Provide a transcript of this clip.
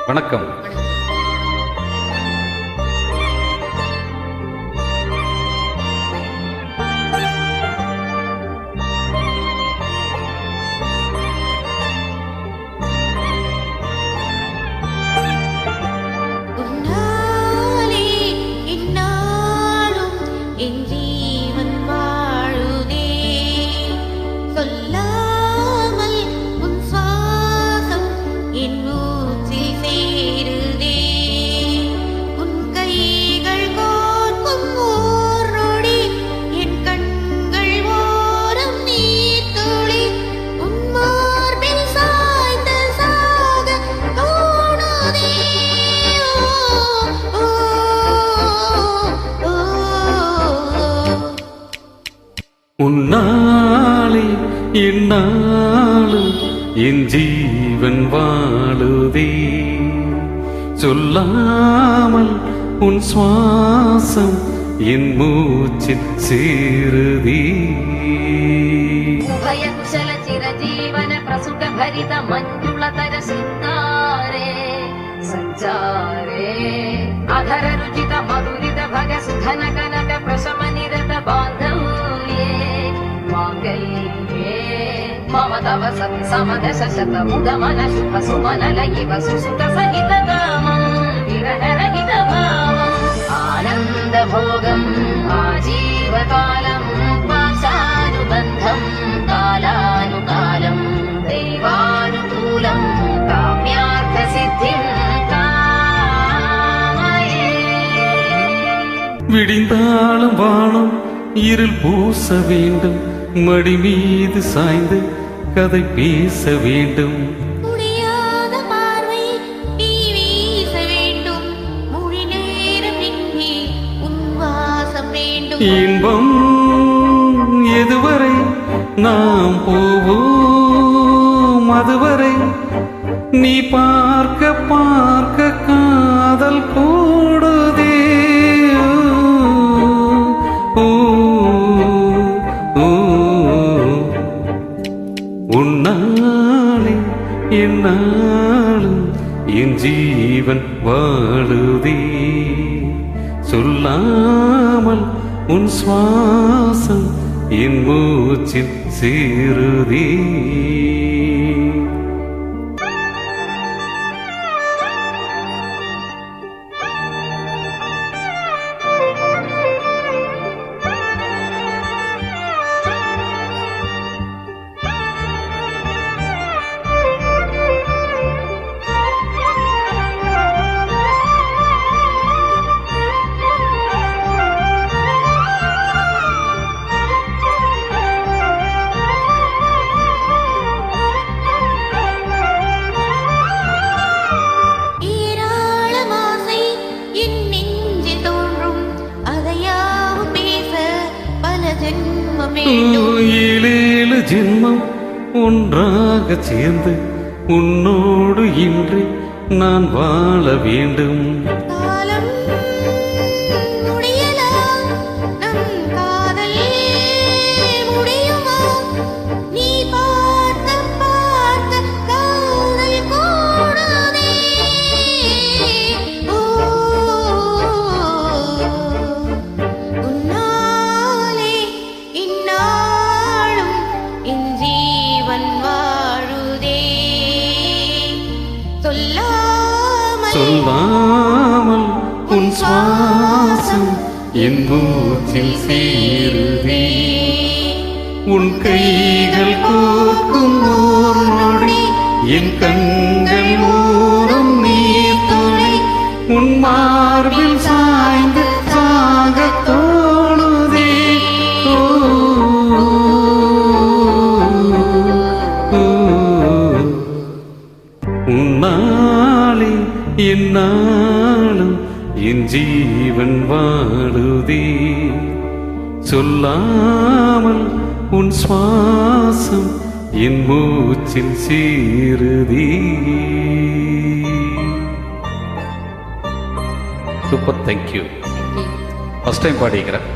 வணக்கம். உன்னாலே என்னாலும் என் ஜீவன் வாழுதே, சொல்லாமல் உன் சுவாசம் என் மூச்சில் சேருதே. உபயகுசல சிரஜீவன பிரசுக பரித மஞ்சுளதர சிந்தாரே சஞ்சாரே அதர ருச்சித மதுரித भग सुधन कनक प्रशम निरत बांधव्ये मांगल्ये मम तव सति समदश शत मुद मन शुभ सुमन लयिव सुसुत सहित कामं विरह रहित भावम् आनन्द भोगम् आजीवकालं पाशानुबन्धं कालानुकालं दैवानुकूलं काम्यार्थ सिद्धिं விடிந்தாலும் வானம் இருள் பூச வேண்டும், மடி மீது சாய்ந்து கதை பேச வேண்டும். முடியாத பார்வை நீ வீச வேண்டும், மொழி நேரம் இங்கே உன் வாசம் வேண்டும். இன்பம் எதுவரை நாம் போவோம், அதுவரை நீ பார்க்க பார்க்க காதல் கூடுதே. உன்னாலே என்னாலும் என் ஜீவன் வாழுதே, சொல்லாமல் உன் சுவாசம் என் மூச்சில் சேருதே. ஏழேழு ஜென்மம் ஒன்றாக சேர்ந்து உன்னோடு இன்று நான் வாழ வேண்டும். சொல்லாமல் உன் சுவாசம் என் மூச்சில் சேருதே, உன் கைகள் கோர்க்கும் ஓர் நொடி என் கண்கள் மூடும் நீர்த்துளி உன் மார்பில் சாய்ந்து சாக தோணுதே. உன்னாலே என்னாலும் என் ஜீவன் வாழுதே, சொல்லாமல் உன் சுவாசம் என் மூச்சில் சேருதே. Super, thank you. First time பாடிக்கிறேன்.